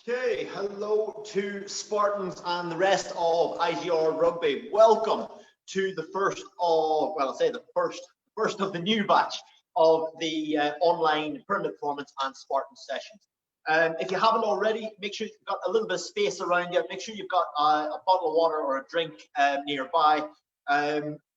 Okay, hello to Spartans and the rest of IGR Rugby. Welcome to the first of, well, I'll say the first of the new batch of the online Pyramid Performance and Spartans sessions. If you haven't already, make sure you've got a little bit of space around you. Make sure you've got a bottle of water or a drink nearby.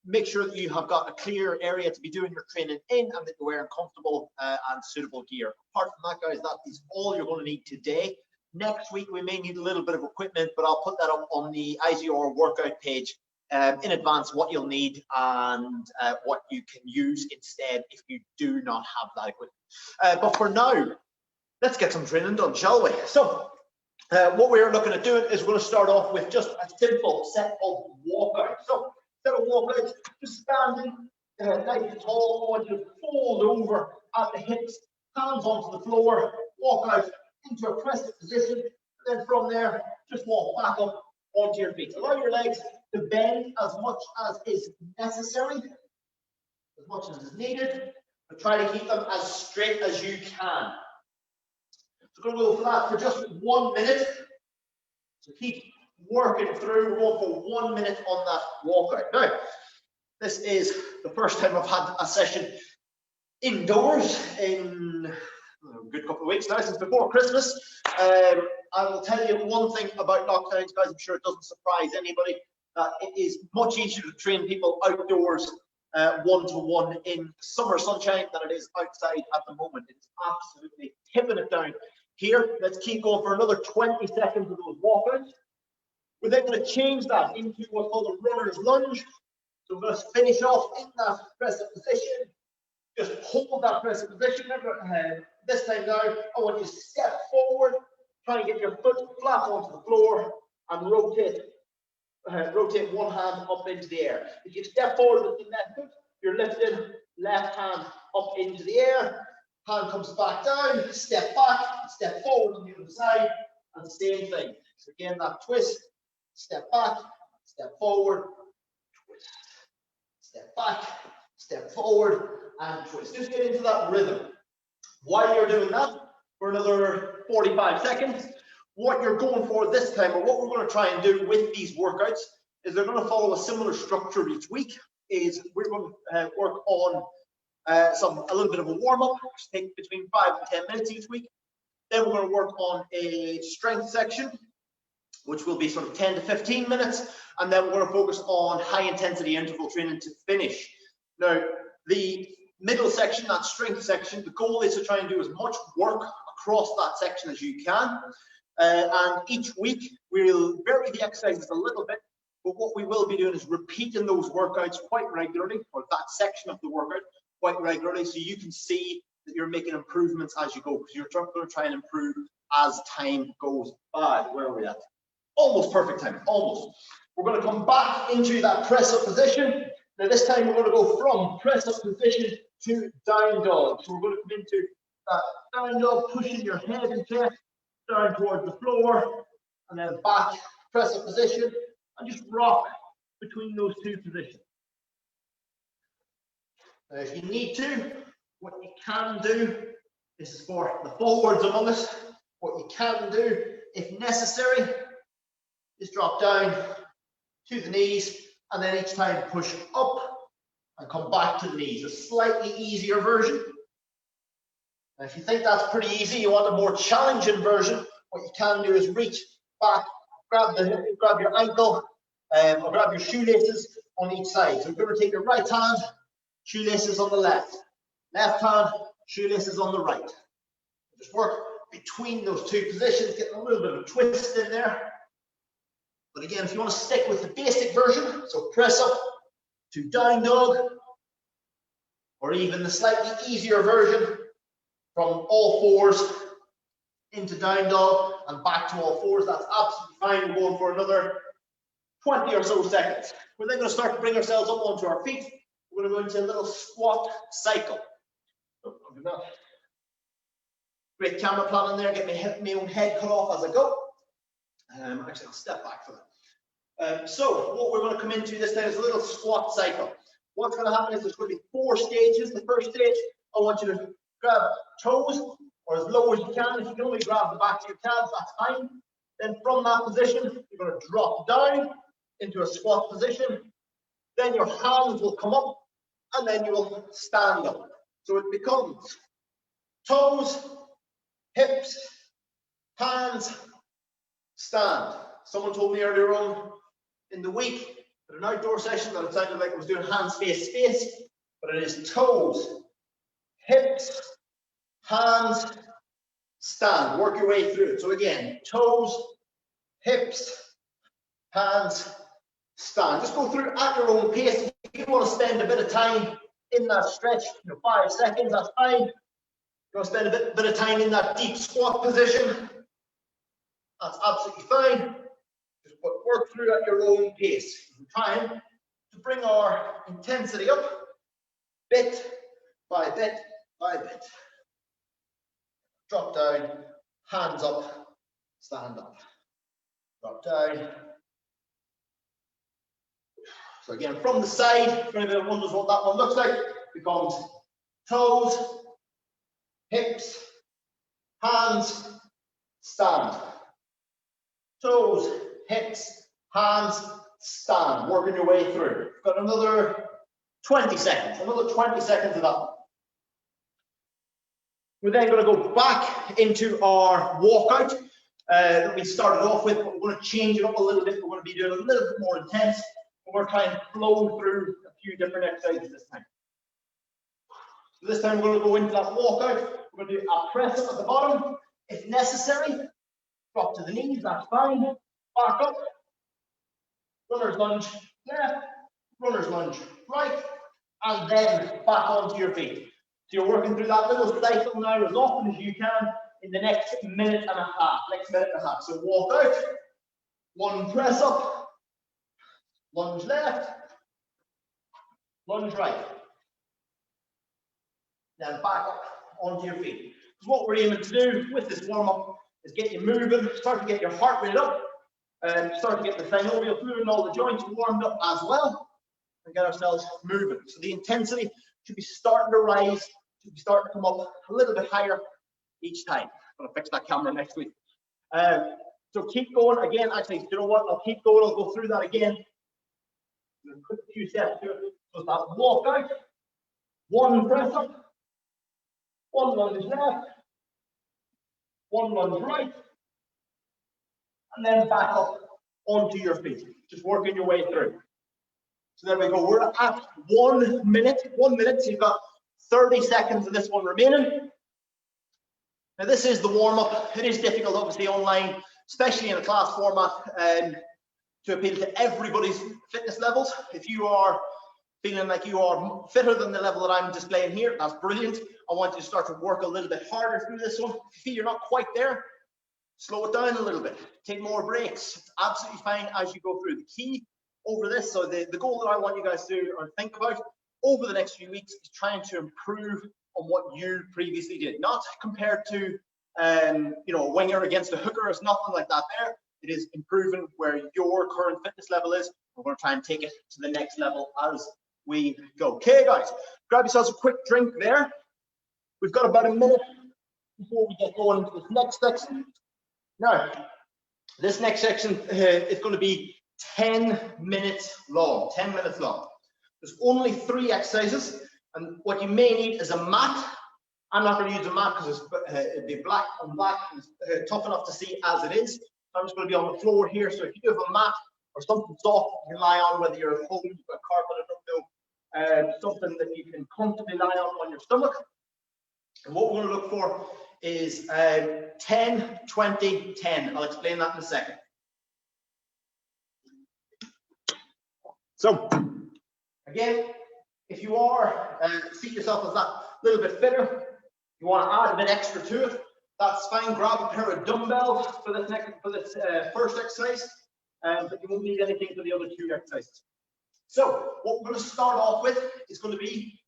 Make sure that you have got a clear area to be doing your training in and that you're wearing comfortable and suitable gear. Apart from that, guys, that is all you're going to need today. Next week, we may need a little bit of equipment, but I'll put that up on the IGR workout page in advance, what you'll need and what you can use instead if you do not have that equipment. But for now, let's get some training done, shall we? So what we're looking at doing is we're going to start off with just a simple set of walkouts. So set of walkouts, just standing nice and tall. I want you to fold over at the hips, hands onto the floor, walk out into a pressed position, and then from there, just walk back up onto your feet. Allow your legs to bend as much as is necessary, as much as is needed, but try to keep them as straight as you can. So we're going to go for that for just 1 minute. So keep working through. We're going for 1 minute on that walkout. Now, this is the first time I've had a session indoors in a good couple of weeks now, since before Christmas. I will tell you one thing about lockdowns, guys. I'm sure it doesn't surprise anybody that it is much easier to train people outdoors one-to-one in summer sunshine than it is outside at the moment. It's absolutely tipping it down here. Let's keep going for another 20 seconds of those walkouts. We're then going to change that into what's called a runner's lunge. So we're going to finish off in that press-up position. Just hold that press-up position. This time now, I want you to step forward, try and get your foot flat onto the floor, and rotate one hand up into the air. If you step forward with the left foot, you're lifting left hand up into the air. Hand comes back down, step back, step forward on the other side, and the same thing. So again, that twist, step back, step forward, twist, step back, step forward, and twist. Just get into that rhythm. While you're doing that for another 45 seconds, what you're going for this time, or what we're going to try and do with these workouts, is they're going to follow a similar structure each week. Is we're going to work on a little bit of a warm-up, take between 5 and 10 minutes each week. Then we're going to work on a strength section, which will be sort of 10 to 15 minutes, and then we're going to focus on high-intensity interval training to finish. Now, the middle section, that strength section, the goal is to try and do as much work across that section as you can. And each week we'll vary the exercises a little bit, but what we will be doing is repeating those workouts quite regularly, or that section of the workout quite regularly, so you can see that you're making improvements as you go. So you're going to try and improve as time goes by. Where are we at? Almost perfect time, almost. We're going to come back into that press-up position. Now this time we're going to go from press-up position to down dog. So we're going to come into that down dog, pushing your head and chest down towards the floor, and then back, press-up position, and just rock between those two positions. Now if you need to, what you can do, this is for the forwards among us, what you can do, if necessary, is drop down to the knees, and then each time push up and come back to the knees. A slightly easier version. Now, if you think that's pretty easy, you want a more challenging version, what you can do is reach back, grab your ankle, or grab your shoelaces on each side. So you're going to take your right hand, shoelaces on the left. Left hand, shoelaces on the right. Just work between those two positions, getting a little bit of a twist in there. But again, if you want to stick with the basic version, so press up to down dog, or even the slightly easier version from all fours into down dog and back to all fours, that's absolutely fine. We're going for another 20 or so seconds. We're then going to start to bring ourselves up onto our feet. We're going to go into a little squat cycle. So, great camera plan in there, get my own head cut off as I go. Actually, I'll step back for that. So what we're going to come into this time is a little squat cycle. What's going to happen is there's going to be 4 stages. The first stage, I want you to grab toes or as low as you can. If you can only grab the back of your calves, that's fine. Then from that position, you're going to drop down into a squat position. Then your hands will come up, and then you will stand up. So it becomes toes, hips, hands, stand. Someone told me earlier on in the week at an outdoor session that it sounded like I was doing hands, face, face, but it is toes, hips, hands, stand. Work your way through it. So again, toes, hips, hands, stand. Just go through at your own pace. If you want to spend a bit of time in that stretch, 5 seconds, that's fine. You want to spend a bit of time in that deep squat position, that's absolutely fine. Just work through at your own pace. We're trying to bring our intensity up bit by bit by bit. Drop down, hands up, stand up. Drop down. So again, from the side, for anyone who wonders what that one looks like, becomes toes, hips, hands, stand. Toes, hips, hands, stand. Working your way through. We've got another 20 seconds. Another 20 seconds of that. We're then going to go back into our walkout that we started off with, but we're going to change it up a little bit. We're going to be doing a little bit more intense. We're trying to flow through a few different exercises this time. So this time we're going to go into that walkout. We're going to do a press up at the bottom. If necessary, drop to the knees, that's fine. Back up. Runner's lunge left, runner's lunge right, and then back onto your feet. So you're working through that little cycle now as often as you can in the next minute and a half. So walk out, one press up, lunge left, lunge right. Then back up onto your feet. So what we're aiming to do with this warm-up is get you moving, start to get your heart rate up, and start to get the synovial fluid and all the joints warmed up as well, and get ourselves moving. So the intensity should be starting to rise, should be starting to come up a little bit higher each time. I'm going to fix that camera next week. So keep going. Again, actually, you know what? I'll keep going. I'll go through that again. A few steps to it. So that walk out, one press up, one lunge left, one lunge right, and then back up onto your feet. Just working your way through. So there we go. We're at 1 minute. 1 minute. So you've got 30 seconds of this one remaining. Now this is the warm-up. It is difficult, obviously, online, especially in a class format, to appeal to everybody's fitness levels. If you are feeling like you are fitter than the level that I'm displaying here, that's brilliant. I want you to start to work a little bit harder through this one. If you feel you're not quite there, slow it down a little bit. Take more breaks. It's absolutely fine as you go through. The key over this, so the goal that I want you guys to do or think about over the next few weeks is trying to improve on what you previously did. Not compared to you know, a winger against a hooker. It's nothing like that there. It is improving where your current fitness level is. We're going to try and take it to the next level as we go. Okay, guys, grab yourselves a quick drink there. We've got about a minute before we get going into this next section. Now, this next section is going to be 10 minutes long. 10 minutes long. There's only 3 exercises, and what you may need is a mat. I'm not going to use a mat because it'd be black on black, and tough enough to see as it is. I'm just going to be on the floor here. So if you have a mat or something soft you can lie on, whether you're at home, you've got a carpet, I don't know, something that you can comfortably lie on your stomach. And what we're going to look for is 10, 20, 10. I'll explain that in a second. So, again, if you are see yourself as that little bit fitter, you want to add a bit extra to it, that's fine. Grab a pair of dumbbells for this first exercise, but you won't need anything for the other 2 exercises. So, what we're going to start off with is going to be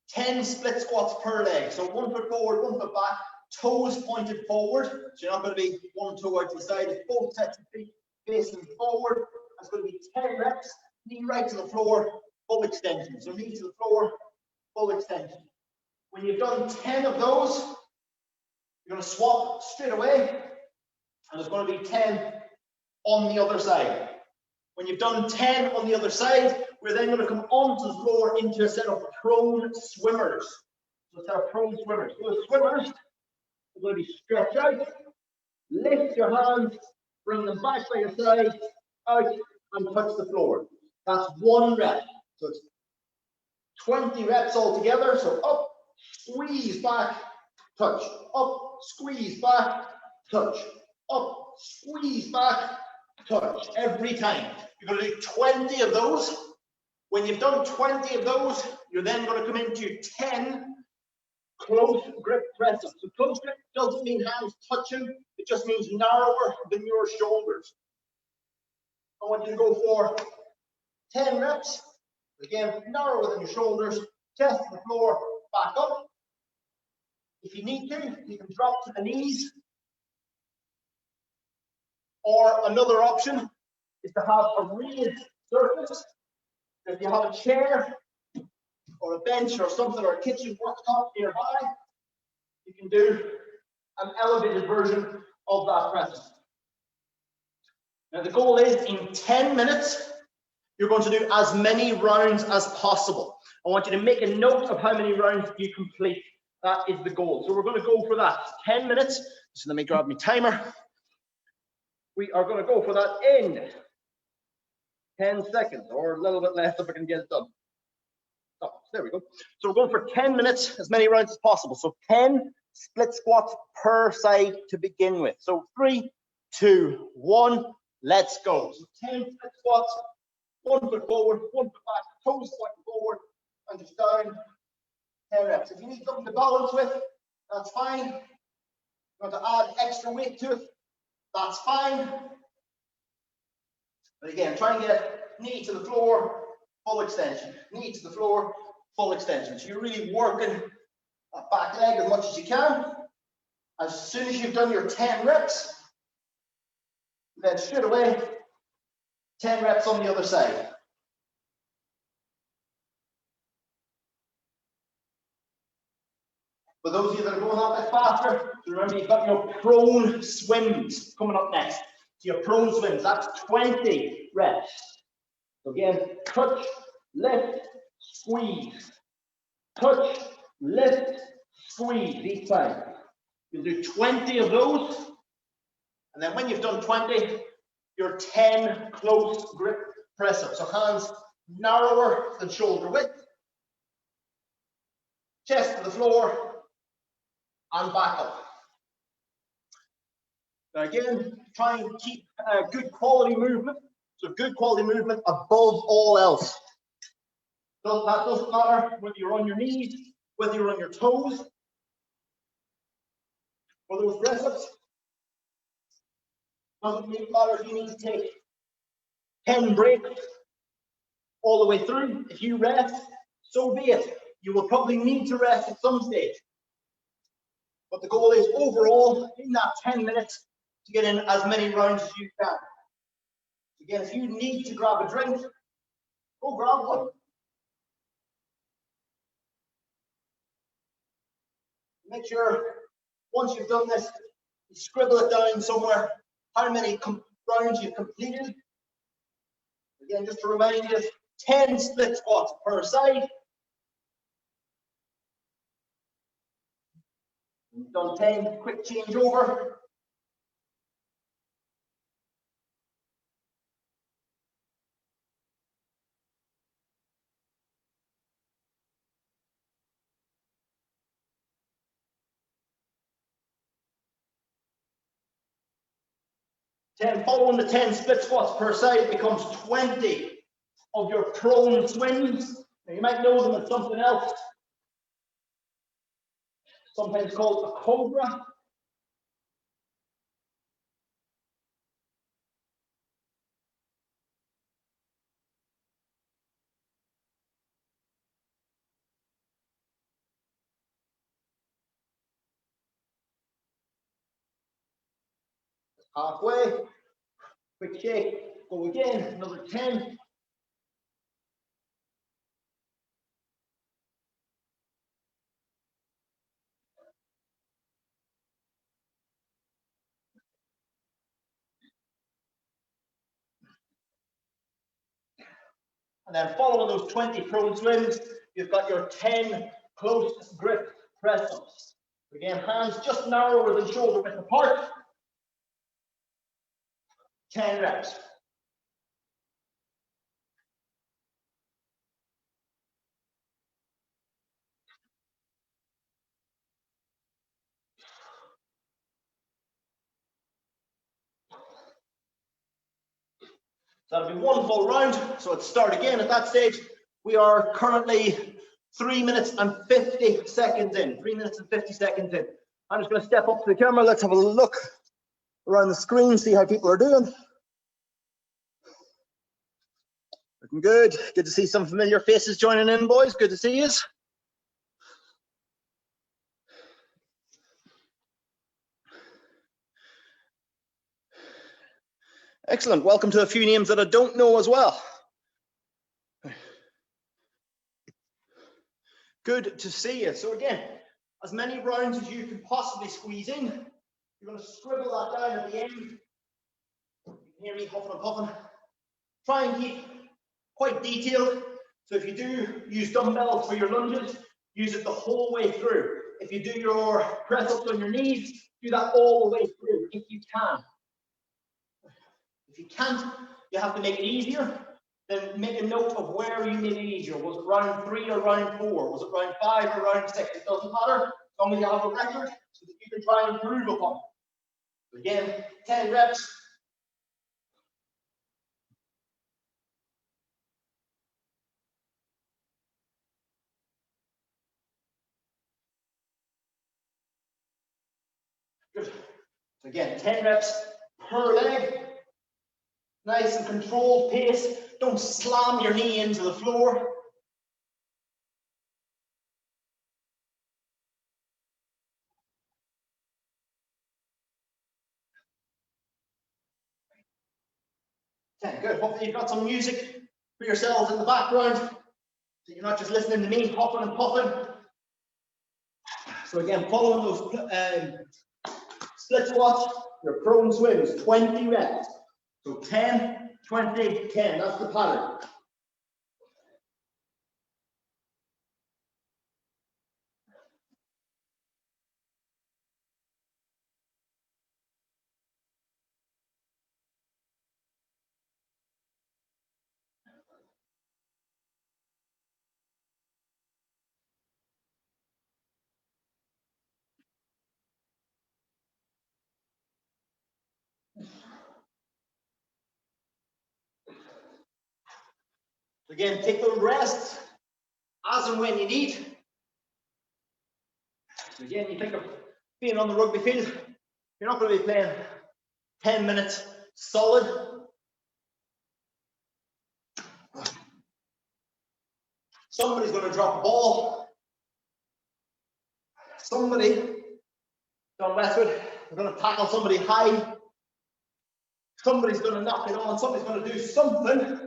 10 split squats per leg. So 1 foot forward, 1 foot back, toes pointed forward. So you're not going to be one toe out to the side. It's both sets of feet facing forward. That's going to be 10 reps. Knee right to the floor, full extension. So knee to the floor, full extension. When you've done 10 of those, You're going to swap straight away, and there's going to be 10 on the other side. When you've done 10 on the other side, we're then going to come onto the floor into a set of prone swimmers. So a set of prone swimmers. Those swimmers are going to be stretched out, lift your hands, bring them back by your side, out, and touch the floor. That's 1 rep. So it's 20 reps altogether. So up, squeeze back, touch, up, squeeze back, touch, up, squeeze back, touch, every time. You're going to do 20 of those. When you've done 20 of those, you're then going to come into 10 close grip press ups. So close grip doesn't mean hands touching, it just means narrower than your shoulders. I want you to go for 10 reps. Again, narrower than your shoulders, chest to the floor, back up. If you need to, you can drop to the knees. Or another option is to have a raised surface. If you have a chair or a bench or something or a kitchen worktop nearby, you can do an elevated version of that press. Now the goal is in 10 minutes, you're going to do as many rounds as possible. I want you to make a note of how many rounds you complete. That is the goal. So we're going to go for that 10 minutes. So let me grab my timer. We are going to go for that in 10 seconds or a little bit less if I can get it done. Oh, there we go. So we're going for 10 minutes, as many rounds as possible. So 10 split squats per side to begin with. So 3, 2, 1, let's go. So 10 split squats, 1 foot forward, 1 foot back, toes pointing forward, and just down, 10 reps. If you need something to balance with, that's fine. If you want to add extra weight to it, that's fine. But again, try and get knee to the floor, full extension. Knee to the floor, full extension. So you're really working that back leg as much as you can. As soon as you've done your 10 reps, then straight away, 10 reps on the other side. For those of you that are going a bit faster, remember you've got your prone swims coming up next. So your prone swims, that's 20 reps. So again, touch, lift, squeeze. Touch, lift, squeeze each time. You'll do 20 of those. And then when you've done 20, your 10 close grip press ups. So hands narrower than shoulder width. Chest to the floor. And back up. Now again, try and keep good quality movement. So good quality movement above all else. So that doesn't matter whether you're on your knees, whether you're on your toes, for those press-ups. Doesn't matter if you need to take 10 breaks all the way through. If you rest, so be it. You will probably need to rest at some stage. But the goal is overall, in that 10 minutes, to get in as many rounds as you can. Again, if you need to grab a drink, go grab one. Make sure, once you've done this, you scribble it down somewhere, how many rounds you've completed. Again, just to remind you, 10 split squats per side. You've done 10, quick change over. Following the 10 split squats per side, it becomes 20 of your prone swings. Now, you might know them as something else, sometimes called a cobra. Halfway, quick shake, go again, another 10. And then following those 20 prone swims, you've got your 10 close grip press-ups. Again, hands just narrower than shoulder width apart. 10 reps. So that'll be one full round. So let's start again at that stage. We are currently 3 minutes and 50 seconds in. 3 minutes and 50 seconds in. I'm just going to step up to the camera. Let's have a look around the screen, see how people are doing. Looking good. Good to see some familiar faces joining in, boys. Good to see you. Excellent. Welcome to a few names that I don't know as well. Good to see you. So again, as many rounds as you can possibly squeeze in. You're going to scribble that down at the end. You can hear me huffing and puffing. Try and keep quite detailed. So if you do use dumbbells for your lunges, use it the whole way through. If you do your press ups on your knees, do that all the way through if you can. If you can't, you have to make it easier. Then make a note of where you made it easier. Was it round 3 or round 4? Was it round 5 or round 6? It doesn't matter. As long as you have a record so that you can try and improve upon it. So again, 10 reps. Good. So again, 10 reps per leg. Nice and controlled pace. Don't slam your knee into the floor. Okay, good. Hopefully you've got some music for yourselves in the background, so you're not just listening to me hopping and puffing. So again, following those split squats, your prone swims, 20 reps. So 10, 20, 10. That's the pattern. Again, take the rest as and when you need. So again, you think of being on the rugby field, you're not going to be playing 10 minutes solid. Somebody's going to drop a ball. Somebody, John Westwood, is going to tackle somebody high. Somebody's going to knock it on. Somebody's going to do something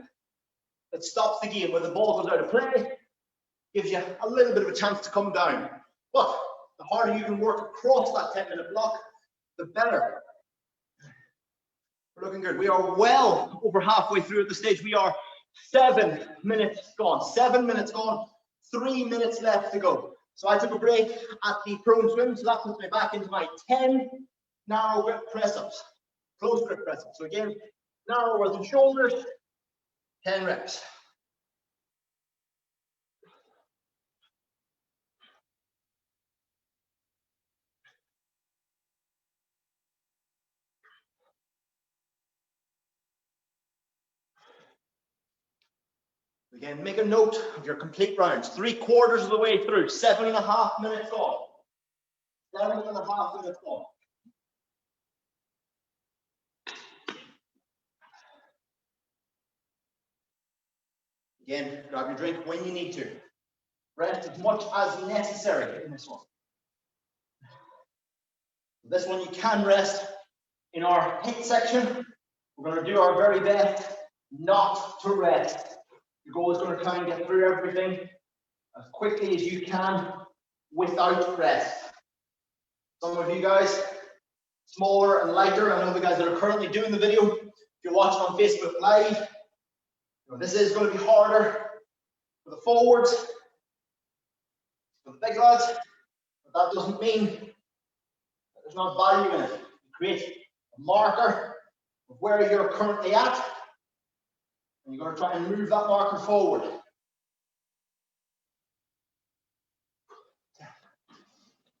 that stops the game. When the ball goes out of play, gives you a little bit of a chance to come down. But the harder you can work across that 10-minute block, the better. We're looking good. We are well over halfway through at the stage. We are 7 minutes gone. 7 minutes gone. 3 minutes left to go. So I took a break at the prone swim, so that puts me back into my 10 narrow grip press-ups. Close grip press-ups. So again, narrower than shoulders, 10 reps. Again, make a note of your complete rounds. 3/4 of the way through, 7.5 minutes gone. 7.5 minutes gone. Again, grab your drink when you need to. Rest as much as necessary in this one. This one you can rest. In our hit section, we're going to do our very best not to rest. Your goal is going to try and get through everything as quickly as you can without rest. Some of you guys, smaller and lighter, I know the guys that are currently doing the video, if you're watching on Facebook Live, This is going to be harder for the forwards, for the big lads, but that doesn't mean that there's not value in it. You create a marker of where you're currently at, and you're going to try and move that marker forward.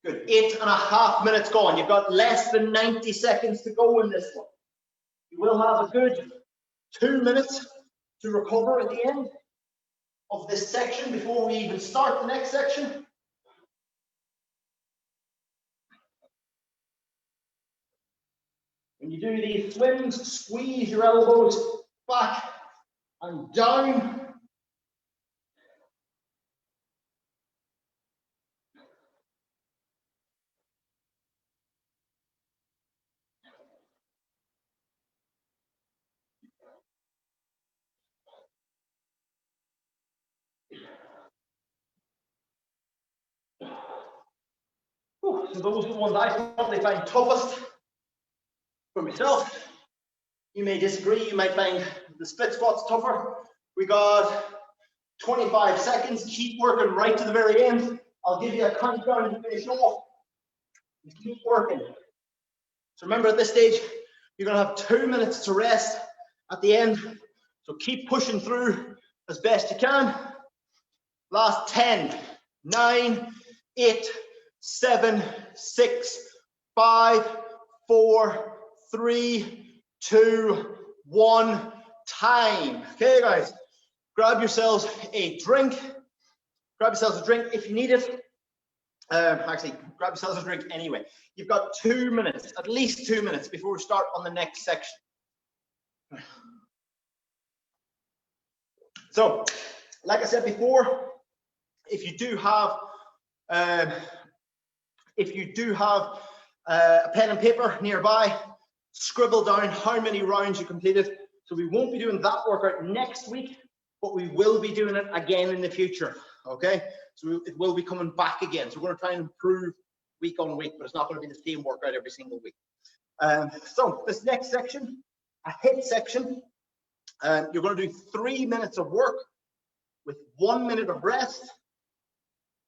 Good. 8.5 minutes gone. You've got less than 90 seconds to go in this one. You will have a good 2 minutes to recover at the end of this section before we even start the next section. When you do these swims, squeeze your elbows back and down. So those are the ones I probably find toughest for myself. You may disagree, you might find the split squats tougher. We got 25 seconds, keep working right to the very end. I'll give you a countdown to finish off. Keep working. So remember, at this stage, you're gonna have 2 minutes to rest at the end. So keep pushing through as best you can. Last 10, 9, 8, 7, 6, 5, 4, 3, 2, 1, time. Okay, guys, grab yourselves a drink. Grab yourselves a drink if you need it. Actually, grab yourselves a drink anyway. You've got 2 minutes, at least 2 minutes, before we start on the next section. So, like I said before, if you do have a pen and paper nearby, scribble down how many rounds you completed. So we won't be doing that workout next week, but we will be doing it again in the future. Okay, so it will be coming back again. So we're going to try and improve week on week, but it's not going to be the same workout every single week. So this next section, a HIIT section, you're going to do 3 minutes of work with 1 minute of rest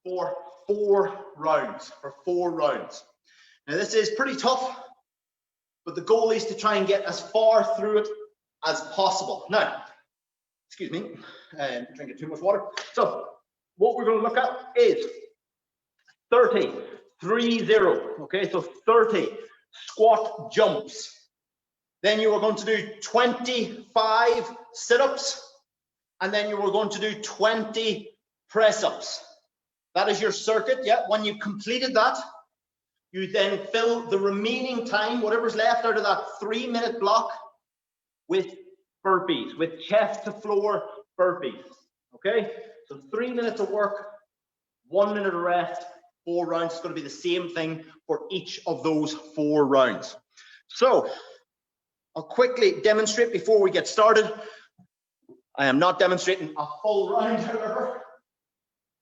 for 4 rounds. Now this is pretty tough, but the goal is to try and get as far through it as possible. Now, excuse me, drinking too much water. So what we're going to look at is 30, okay, so 30 squat jumps. Then you are going to do 25 sit-ups, and then you are going to do 20 press-ups. That is your circuit. Yeah, when you've completed that, you then fill the remaining time, whatever's left out of that 3 minute block, with burpees, with chest to floor burpees. Okay, so 3 minutes of work, 1 minute of rest, 4 rounds. It's going to be the same thing for each of those 4 rounds. So I'll quickly demonstrate before we get started. I am not demonstrating a full round, however.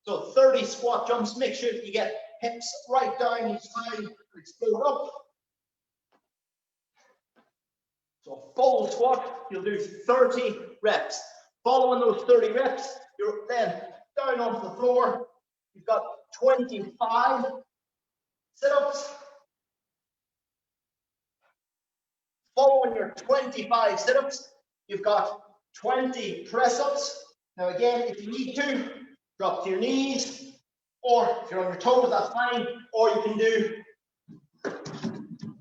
So 30 squat jumps. Make sure that you get hips right down each time, explode up. So full squat, you'll do 30 reps. Following those 30 reps, you're then down onto the floor. You've got 25 sit-ups. Following your 25 sit-ups, you've got 20 press-ups. Now again, if you need to, drop to your knees, or if you're on your toes, that's fine, or you can do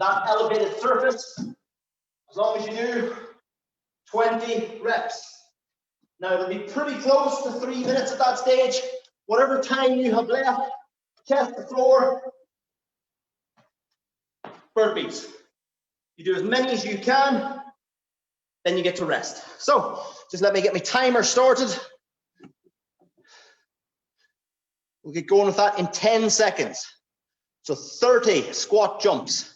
that elevated surface, as long as you do 20 reps. Now it'll be pretty close to 3 minutes at that stage. Whatever time you have left, chest to floor, burpees. You do as many as you can, then you get to rest. So just let me get my timer started. We'll get going with that in 10 seconds. So 30 squat jumps.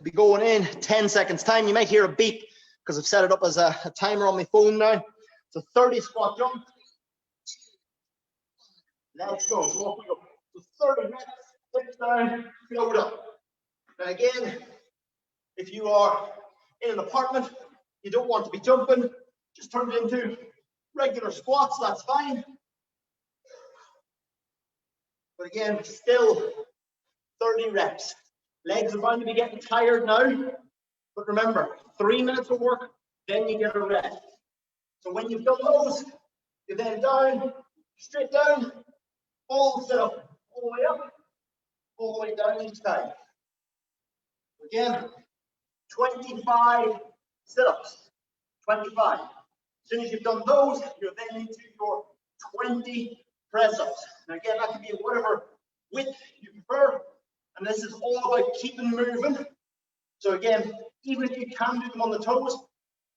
Be going in 10 seconds time. You might hear a beep because I've set it up as a timer on my phone now. So 30 squat jumps. Let's go. So off we go. So 30 reps, hips down, float up. Now again, if you are in an apartment you don't want to be jumping, just turn it into regular squats, that's fine. But again, still 30 reps. Legs are bound to be getting tired now, but remember, 3 minutes of work, then you get a rest. So when you've done those, you're then down, straight down, all sit up, all the way up, all the way down each time. Again, 25 sit-ups, 25. As soon as you've done those, you're then into your 20 press-ups. Now again, that can be whatever width you prefer, and this is all about keeping moving. So again, even if you can do them on the toes,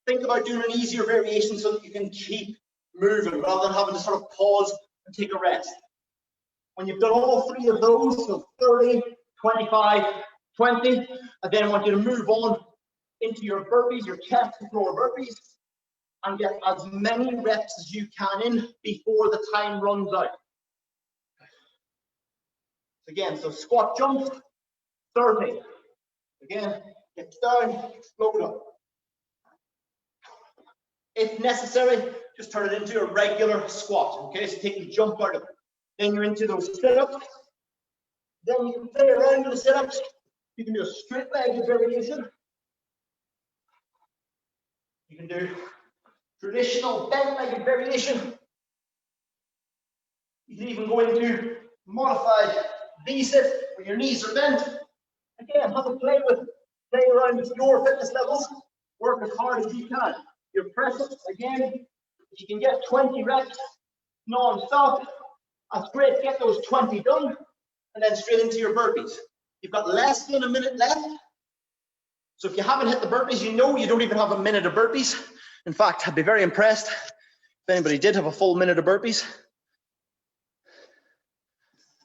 think about doing an easier variation so that you can keep moving rather than having to sort of pause and take a rest. When you've done all three of those, so 30, 25, 20, I then want you to move on into your burpees, your chest to floor burpees, and get as many reps as you can in before the time runs out. Again, so squat jumps, 30. Again, get down, explode up. If necessary, just turn it into a regular squat, okay? So take the jump out of it. Then you're into those sit-ups. Then you can play around with the sit-ups. You can do a straight-legged variation. You can do traditional bent-legged variation. You can even go into modified V-sit where your knees are bent. Again, have a play with it. Play around with your fitness levels. Work as hard as you can. Your press-ups, again, if you can get 20 reps non-stop, that's great. Get those 20 done, and then straight into your burpees. You've got less than a minute left. So if you haven't hit the burpees, you know you don't even have a minute of burpees. In fact, I'd be very impressed if anybody did have a full minute of burpees.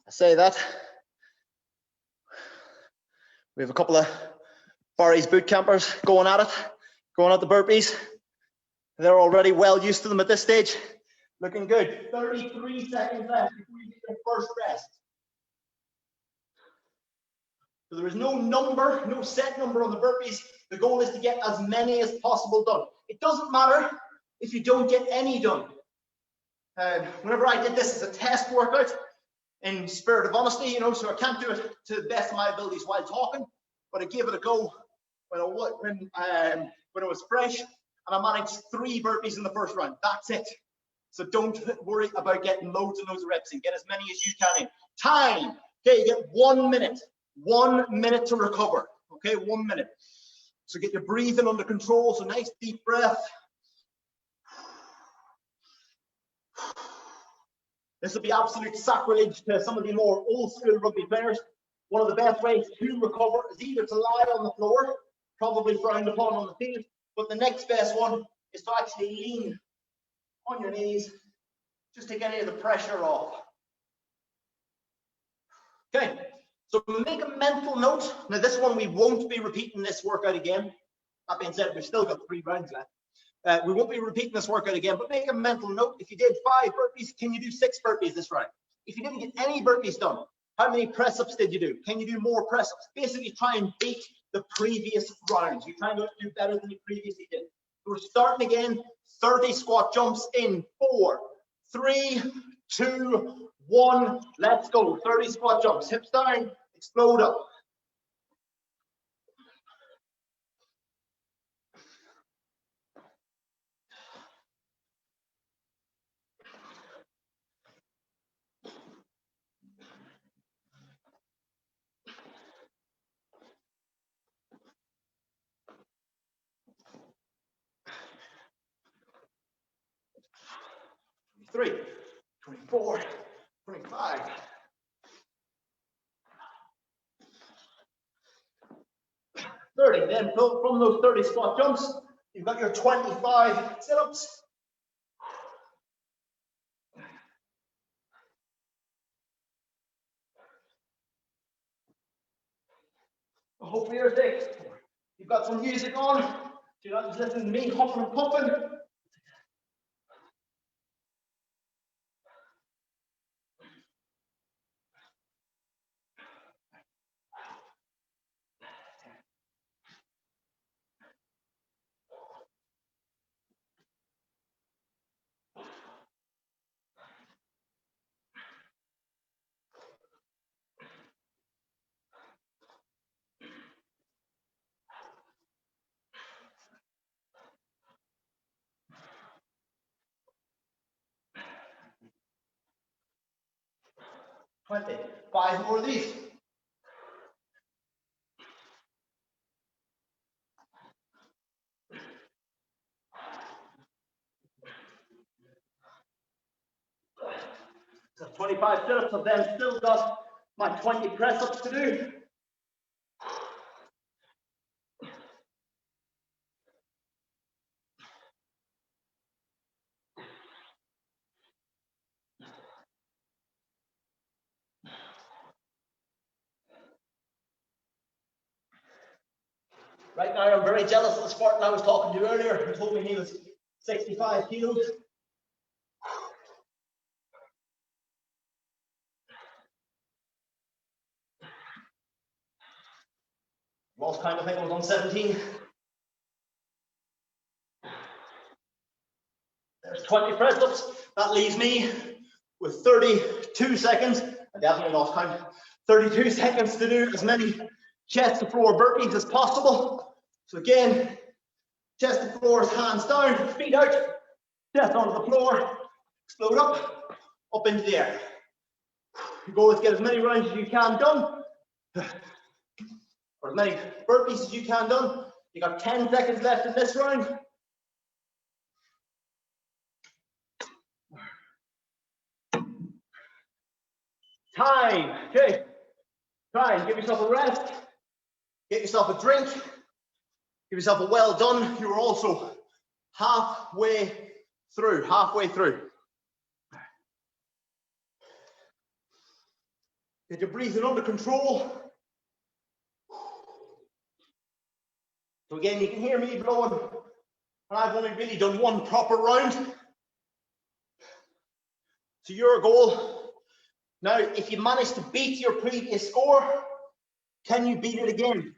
I say that. We have a couple of Barry's boot campers going at the burpees. They're already well used to them at this stage. Looking good. 33 seconds left before you get your first rest. So there is no number, no set number on the burpees. The goal is to get as many as possible done. It doesn't matter if you don't get any done. Whenever I did this as a test workout, in spirit of honesty, you know, so I can't do it to the best of my abilities while talking, but I gave it a go when it was fresh, and I managed 3 burpees in the first round. That's it. So don't worry about getting loads and loads of reps in. Get as many as you can in. Time. Okay, you get 1 minute. 1 minute to recover. Okay, 1 minute. So get your breathing under control. So nice deep breath. This will be absolute sacrilege to some of the more old school rugby players. One of the best ways to recover is either to lie on the floor, probably frowned upon on the field, but the next best one is to actually lean on your knees. Just take any of the pressure off. Okay, so make a mental note. Now this one, we won't be repeating this workout again. That being said, we've still got 3 rounds left. We won't be repeating this workout again, but make a mental note. If you did 5 burpees, can you do 6 burpees this round? If you didn't get any burpees done, how many press-ups did you do? Can you do more press-ups? Basically try and beat the previous rounds. You're trying to do better than you previously did. We're starting again. 30 squat jumps in 4, 3, 2, 1. Let's go. 30 squat jumps. Hips down. Explode up. Three, 24, 25. Then from those 30 squat jumps, you've got your 25 sit-ups. Hopefully you're safe. You've got some music on, so you're not just listening to me huffing and puffing. 20. 5 more of these. So 25 sit-ups, I've then still got my 20 press-ups to do. Right now, I'm very jealous of the Spartan I was talking to earlier, who told me he was 65 kilos. Lost count, I think I was on 17. There's 20 press-ups. That leaves me with 32 seconds. I definitely lost count. 32 seconds to do as many chest to floor burpees as possible. So again, chest to floor, hands down, feet out, chest onto the floor, explode up into the air. Your goal is to get as many rounds as you can done, or as many burpees as you can done. You got 10 seconds left in this round. Time. Okay. Try and give yourself a rest. Get yourself a drink. Give yourself a well done. You are also halfway through. Get your breathing under control. So again, you can hear me blowing, and I've only really done one proper round. So your goal. Now, if you manage to beat your previous score, can you beat it again?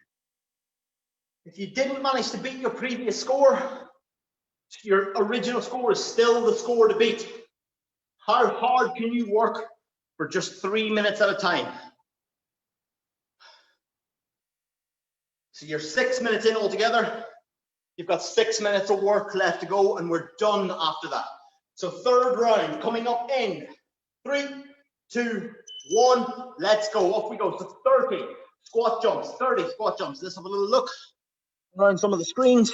If you didn't manage to beat your previous score, your original score is still the score to beat. How hard can you work for just 3 minutes at a time? So you're 6 minutes in altogether. You've got 6 minutes of work left to go, and we're done after that. So third round coming up in 3, 2, 1, let's go. Off we go. So 30 squat jumps, 30 squat jumps. Let's have a little look around some of the screens.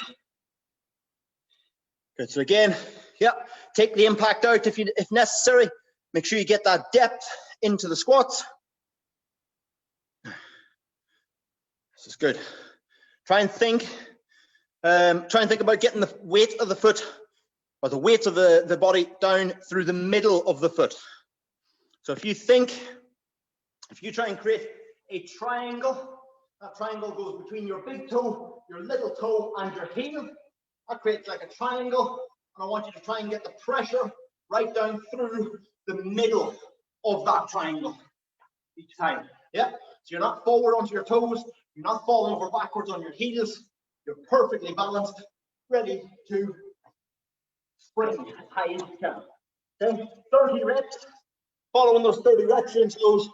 Good. So again, yeah, take the impact out if necessary. Make sure you get that depth into the squats. This is good. Try and think about getting the weight of the foot, or the weight of the body down through the middle of the foot. So if you try and create a triangle, that triangle goes between your big toe, your little toe, and your heel. That creates like a triangle, and I want you to try and get the pressure right down through the middle of that triangle each time. Yeah? So you're not forward onto your toes, you're not falling over backwards on your heels, you're perfectly balanced, ready to spring as high as you can. Okay? 30 reps. Following those 30 reps into those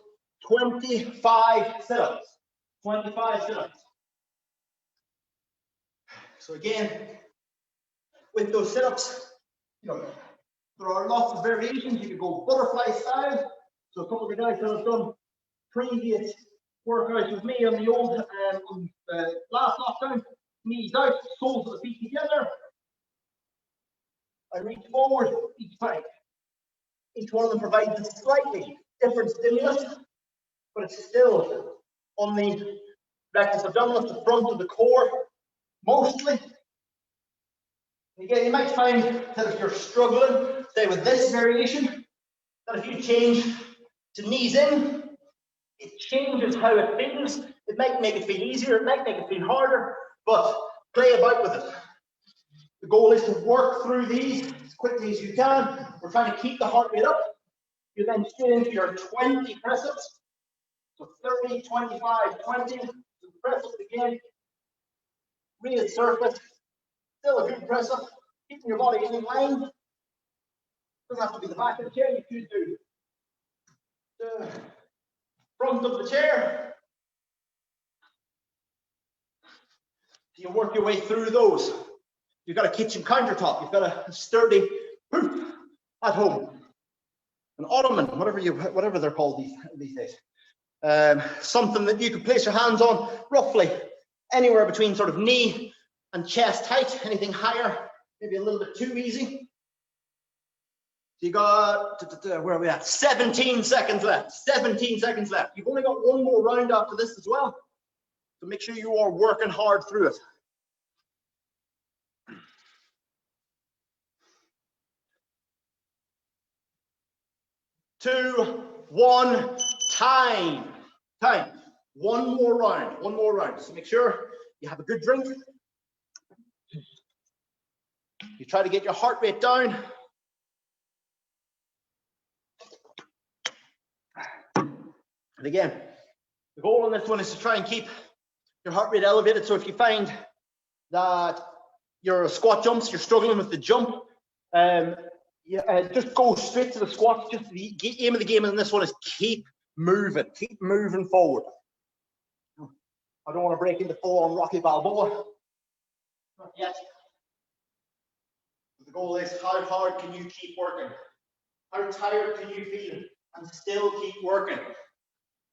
25 sit-ups. 25 sit-ups. So again, with those sit-ups, there are lots of variations. You could go butterfly style. So a couple of the guys that have done previous workouts with me on the old last lockdown, knees out, soles of the feet together. I reach forward each time. Each one of them provides a slightly different stimulus, but it's still on the rectus abdominis, the front of the core, mostly. Again, you might find that if you're struggling, say with this variation, that if you change to knees in, it changes how it feels. It might make it feel easier, it might make it feel harder, but play about with it. The goal is to work through these as quickly as you can. We're trying to keep the heart rate up. You then straight into your 20 press-ups. So 30, 25, 20. So press-ups again. Real surface. Still a good press-up. Keeping your body in line. Doesn't have to be the back of the chair. You could do the front of the chair. So you work your way through those. You've got a kitchen countertop. You've got a sturdy roof at home. an ottoman, whatever they're called these days. Something that you can place your hands on roughly anywhere between sort of knee and chest height. Anything higher, maybe a little bit too easy. So you got, where are we at? 17 seconds left. 17 seconds left. You've only got one more round after this as well. So make sure you are working hard through it. 2, 1, time. One more round. So make sure you have a good drink. You try to get your heart rate down. And again, the goal on this one is to try and keep your heart rate elevated. So if you find that your squat jumps, you're struggling with the jump, just go straight to the squats. Just the aim of the game in this one is keep moving forward. I don't want to break into full-on Rocky Balboa. Not yet. The goal is how hard can you keep working? How tired can you feel and still keep working?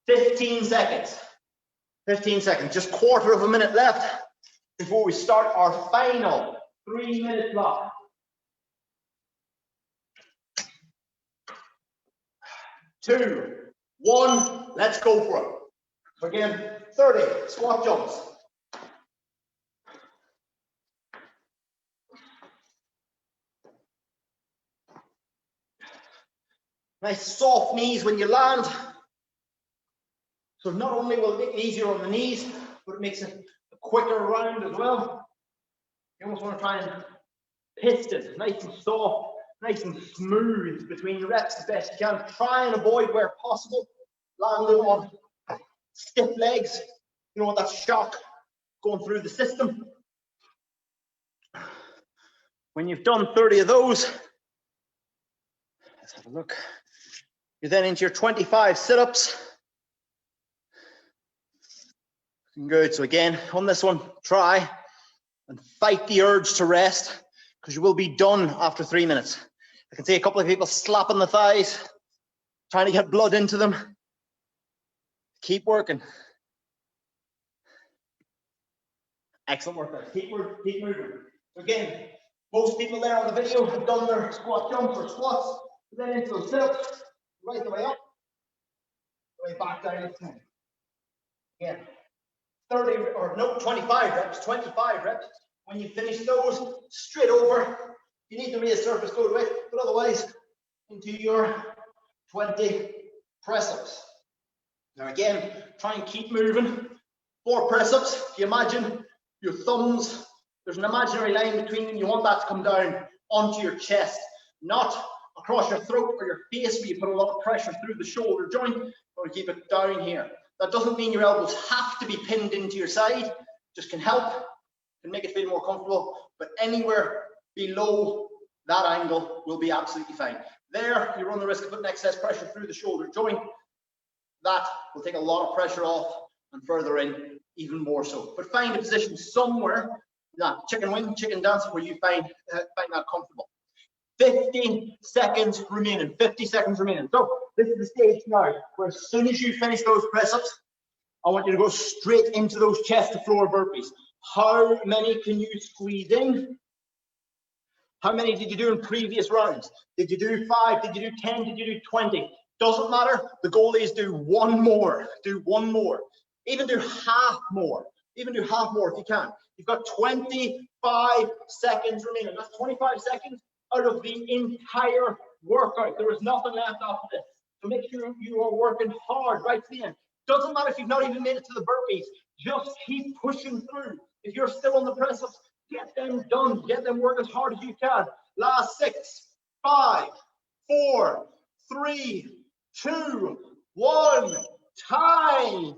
15 seconds. 15 seconds. Just quarter of a minute left before we start our final 3-minute block. 2, 1, let's go for it. So again, 30 squat jumps. Nice soft knees when you land. So not only will it make it easier on the knees, but it makes it a quicker round as well. You almost want to try and piston, nice and soft, nice and smooth between reps as best you can. Try and avoid where possible landing on stiff legs. You don't want that shock going through the system. When you've done 30 of those, let's have a look. You're then into your 25 sit-ups. Good. So again, on this one, try and fight the urge to rest, because you will be done after 3 minutes. I can see a couple of people slapping the thighs, trying to get blood into them. Keep working. Excellent work, guys. Keep moving. So again, most people there on the video have done their squat jumps or squats, then into those sit-ups, right the way up, the way back down to 10. Again, 25 reps. When you finish those, straight over. You need to resurface, go to it, but otherwise, into your 20 press-ups. Now again, try and keep moving. 4 press-ups. If you imagine your thumbs, there's an imaginary line between them. You want that to come down onto your chest, not across your throat or your face where you put a lot of pressure through the shoulder joint, or keep it down here. That doesn't mean your elbows have to be pinned into your side, just can help, can make it feel more comfortable, but anywhere below that angle will be absolutely fine. There, you run the risk of putting excess pressure through the shoulder joint. That will take a lot of pressure off, and further in, even more so. But find a position somewhere, not chicken wing, chicken dance, where you find that comfortable. 50 seconds remaining. 50 seconds remaining. So this is the stage now where as soon as you finish those press-ups, I want you to go straight into those chest to floor burpees. How many can you squeeze in? How many did you do in previous rounds? Did you do 5? Did you do 10? Did you do 20? Doesn't matter. The goal is do one more. Do one more. Even do half more. Even do half more if you can. You've got 25 seconds remaining. That's 25 seconds out of the entire workout. There is nothing left after this. So make sure you are working hard right to the end. Doesn't matter if you've not even made it to the burpees. Just keep pushing through. If you're still on the press-ups, get them done. Get them work as hard as you can. Last 6, 5, 4, 3, 2, 1. Time.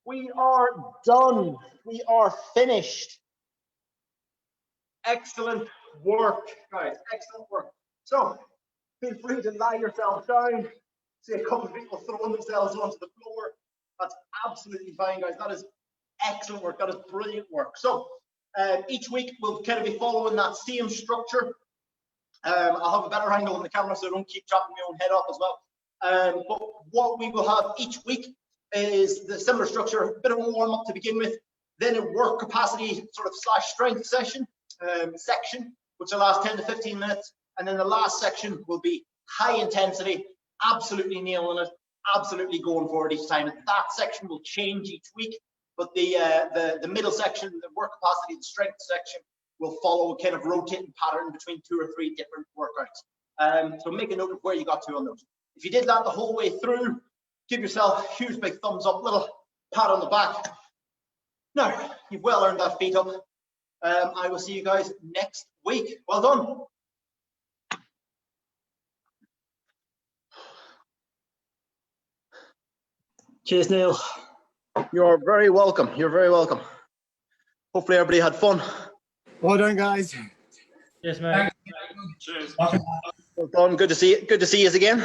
We are done. We are finished. Excellent work, guys. Excellent work. So, feel free to lie yourself down. See a couple of people throwing themselves onto the floor. That's absolutely fine, guys. That is excellent work. That is brilliant work. So, each week we'll kind of be following that same structure. I'll have a better angle on the camera so I don't keep chopping my own head off as well. But what we will have each week is the similar structure, a bit of a warm up to begin with, then a work capacity sort of / strength section, which will last 10 to 15 minutes. And then the last section will be high intensity, absolutely nailing it, absolutely going for it each time. And that section will change each week, but the middle section, the work capacity, the strength section, will follow a kind of rotating pattern between 2 or 3 different workouts. So make a note of where you got to on those. If you did that the whole way through, give yourself a huge big thumbs up, little pat on the back. Now, you've well earned that feet up. I will see you guys next week. Well done. Cheers, Neil. You're very welcome. You're very welcome. Hopefully everybody had fun. Well done, guys. Yes, mate. Cheers. Well done. Good to see you. Good to see you again.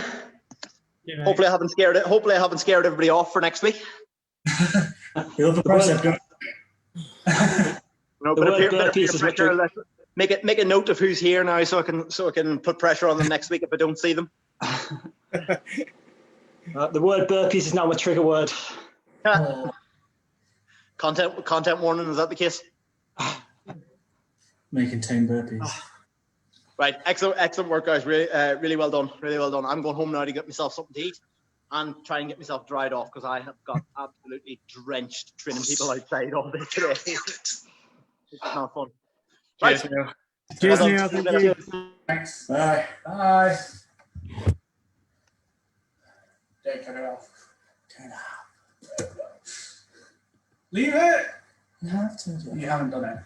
Yeah, Hopefully I haven't scared it. Hopefully I haven't scared everybody off for next week. Feel the pressure. No, make a note of who's here now, so I can put pressure on them next week if I don't see them. The word burpees is now my trigger word. Content warning, is that the case? May contain burpees. Right, excellent work, guys. Really well done. Really well done. I'm going home now to get myself something to eat and try and get myself dried off because I have got absolutely drenched training people outside all day today. This is not fun. Right. Cheers, Neil. Cheers, Neil. Thank you. Thanks. Bye. Bye. Don't cut it off. Turn it off. Leave it. You have to. You haven't done it.